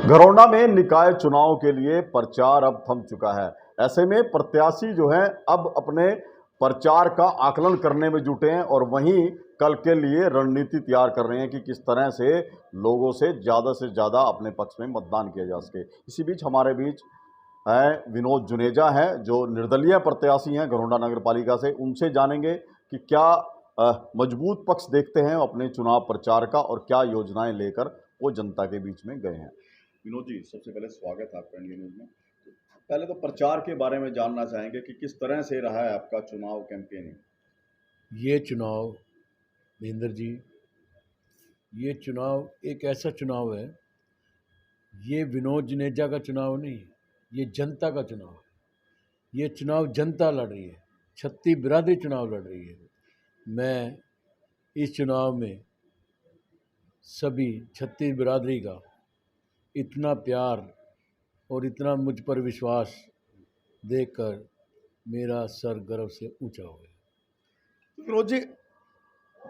घरौंडा में निकाय चुनाव के लिए प्रचार अब थम चुका है। ऐसे में प्रत्याशी जो हैं अब अपने प्रचार का आकलन करने में जुटे हैं और वहीं कल के लिए रणनीति तैयार कर रहे हैं कि किस तरह से लोगों से ज़्यादा अपने पक्ष में मतदान किया जा सके। इसी बीच हमारे बीच हैं विनोद जुनेजा हैं जो निर्दलीय प्रत्याशी हैं घरौंडा नगर पालिका से। उनसे जानेंगे कि क्या मजबूत पक्ष देखते हैं अपने चुनाव प्रचार का और क्या योजनाएं लेकर वो जनता के बीच में गए हैं। विनोद जी, सबसे पहले स्वागत है आपका इंडिया न्यूज में। पहले तो प्रचार के बारे में जानना चाहेंगे कि किस तरह से रहा है आपका चुनाव कैंपेनिंग। ये चुनाव महेंद्र जी, ये चुनाव एक ऐसा चुनाव है, ये विनोद जुनेजा का चुनाव नहीं, ये जनता का चुनाव है। ये चुनाव जनता लड़ रही है, छत्ती बिरादरी चुनाव लड़ रही है। मैं इस चुनाव में सभी छत्ती बिरादरी का इतना प्यार और इतना मुझ पर विश्वास देखकर मेरा सर गर्व से ऊंचा हो गया। विनोद जी,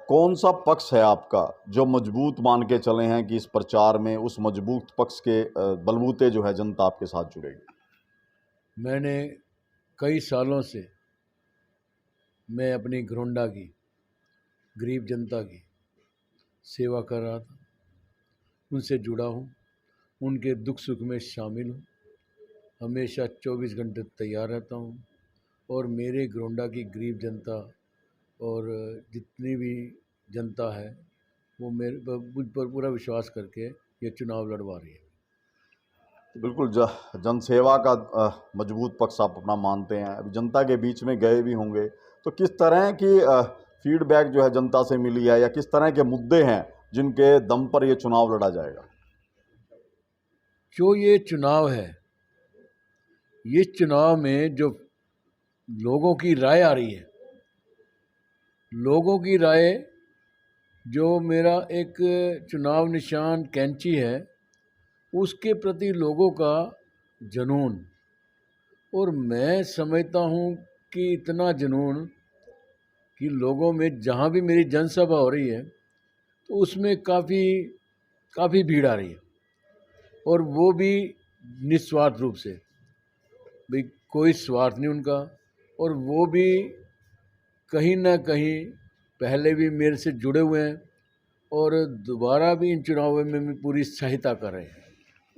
कौन सा पक्ष है आपका जो मजबूत मान के चले हैं कि इस प्रचार में उस मजबूत पक्ष के बलबूते जो है जनता आपके साथ जुड़ेगी। मैंने कई सालों से मैं अपनी घरौंडा की गरीब जनता की सेवा कर रहा था, उनसे जुड़ा हूँ, उनके दुख सुख में शामिल हूँ, हमेशा 24 घंटे तैयार रहता हूँ और मेरे घरौंडा की गरीब जनता और जितनी भी जनता है वो मुझ पर पूरा विश्वास करके ये चुनाव लड़वा रही है। तो बिल्कुल जनसेवा का मजबूत पक्ष आप अपना मानते हैं। अभी जनता के बीच में गए भी होंगे, तो किस तरह की फीडबैक जो है जनता से मिली है या किस तरह के मुद्दे हैं जिनके दम पर ये चुनाव लड़ा जाएगा। जो ये चुनाव है, ये चुनाव में जो लोगों की राय आ रही है, लोगों की राय, जो मेरा एक चुनाव निशान कैंची है उसके प्रति लोगों का जुनून, और मैं समझता हूँ कि इतना जुनून कि लोगों में जहाँ भी मेरी जनसभा हो रही है तो उसमें काफ़ी भीड़ आ रही है, और वो भी निस्वार्थ रूप से, भाई कोई स्वार्थ नहीं उनका, और वो भी कहीं ना कहीं पहले भी मेरे से जुड़े हुए हैं और दोबारा भी इन चुनावों में पूरी सहायता कर रहे हैं।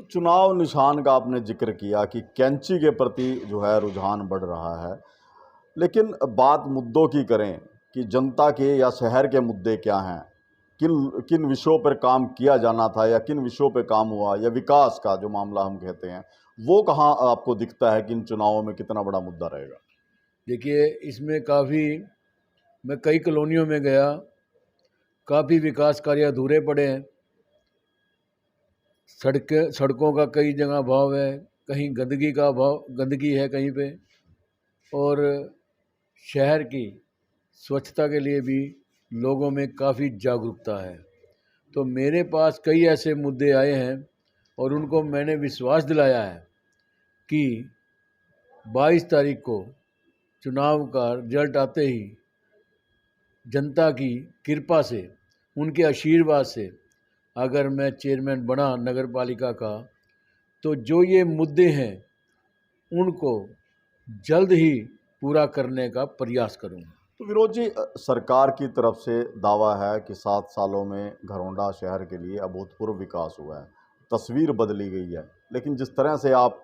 चुनाव निशान का आपने जिक्र किया कि कैंची के प्रति जो है रुझान बढ़ रहा है, लेकिन बात मुद्दों की करें कि जनता के या शहर के मुद्दे क्या हैं, किन किन विषयों पर काम किया जाना था या किन विषयों पर काम हुआ, या विकास का जो मामला हम कहते हैं वो कहाँ आपको दिखता है कि इन चुनावों में कितना बड़ा मुद्दा रहेगा। देखिए, इसमें मैं कई कॉलोनियों में गया, काफ़ी विकास कार्य अधूरे पड़े हैं। सड़कों का कई जगह अभाव है, कहीं गंदगी है कहीं पे, और शहर की स्वच्छता के लिए भी लोगों में काफ़ी जागरूकता है। तो मेरे पास कई ऐसे मुद्दे आए हैं और उनको मैंने विश्वास दिलाया है कि 22 तारीख को चुनाव का रिजल्ट आते ही जनता की कृपा से, उनके आशीर्वाद से अगर मैं चेयरमैन बना नगर पालिका का, तो जो ये मुद्दे हैं उनको जल्द ही पूरा करने का प्रयास करूँगा। तो विनोद जी, सरकार की तरफ से दावा है कि 7 सालों में घरौंडा शहर के लिए अभूतपूर्व विकास हुआ है, तस्वीर बदली गई है, लेकिन जिस तरह से आप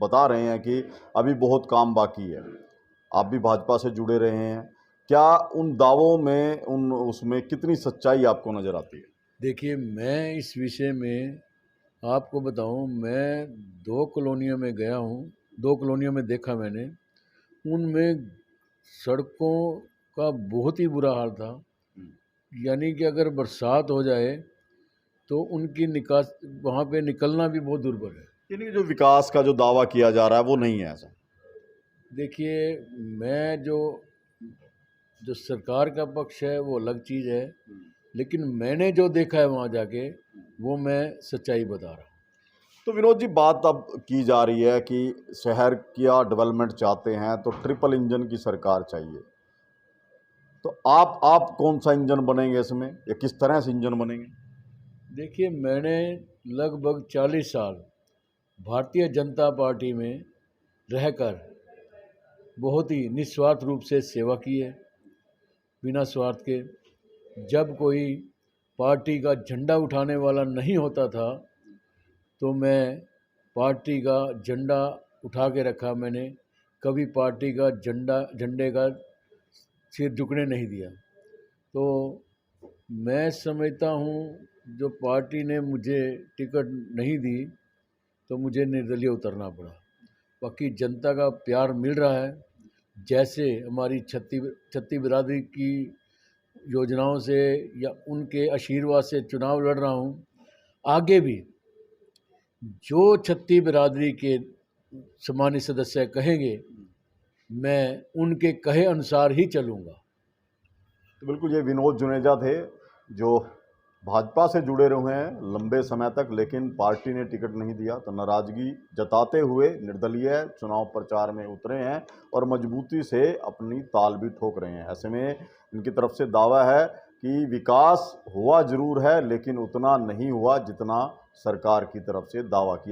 बता रहे हैं कि अभी बहुत काम बाकी है, आप भी भाजपा से जुड़े रहे हैं, क्या उन दावों में उसमें कितनी सच्चाई आपको नज़र आती है। देखिए, मैं इस विषय में आपको बताऊं, मैं 2 कॉलोनियों में गया हूं, 2 कॉलोनियों में देखा मैंने, उनमें सड़कों का बहुत ही बुरा हाल था। यानी कि अगर बरसात हो जाए तो उनकी निकास वहाँ पे निकलना भी बहुत दुर्भर है। यानी जो विकास का जो दावा किया जा रहा है वो नहीं है ऐसा। देखिए, मैं जो सरकार का पक्ष है वो अलग चीज़ है, लेकिन मैंने जो देखा है वहाँ जाके वो मैं सच्चाई बता रहा हूँ। तो विनोद जी, बात अब की जा रही है कि शहर का डेवलपमेंट चाहते हैं तो ट्रिपल इंजन की सरकार चाहिए, तो आप कौन सा इंजन बनेंगे इसमें या किस तरह से इंजन बनेंगे। देखिए, मैंने लगभग 40 साल भारतीय जनता पार्टी में रहकर बहुत ही निस्वार्थ रूप से सेवा की है, बिना स्वार्थ के। जब कोई पार्टी का झंडा उठाने वाला नहीं होता था तो मैं पार्टी का झंडा उठा के रखा। मैंने कभी पार्टी का झंडे का सिर झुकने नहीं दिया। तो मैं समझता हूँ, जो पार्टी ने मुझे टिकट नहीं दी तो मुझे निर्दलीय उतरना पड़ा। बाकी जनता का प्यार मिल रहा है। जैसे हमारी छत्ती बिरादरी की योजनाओं से या उनके आशीर्वाद से चुनाव लड़ रहा हूँ, आगे भी जो छत्ती बिरादरी के सम्मानित सदस्य कहेंगे, मैं उनके कहे अनुसार ही चलूँगा। तो बिल्कुल ये विनोद जुनेजा थे, जो भाजपा से जुड़े रहे हैं लंबे समय तक, लेकिन पार्टी ने टिकट नहीं दिया तो नाराजगी जताते हुए निर्दलीय चुनाव प्रचार में उतरे हैं और मजबूती से अपनी ताल भी ठोक रहे हैं। ऐसे में इनकी तरफ से दावा है कि विकास हुआ जरूर है, लेकिन उतना नहीं हुआ जितना सरकार की तरफ से दावा किया।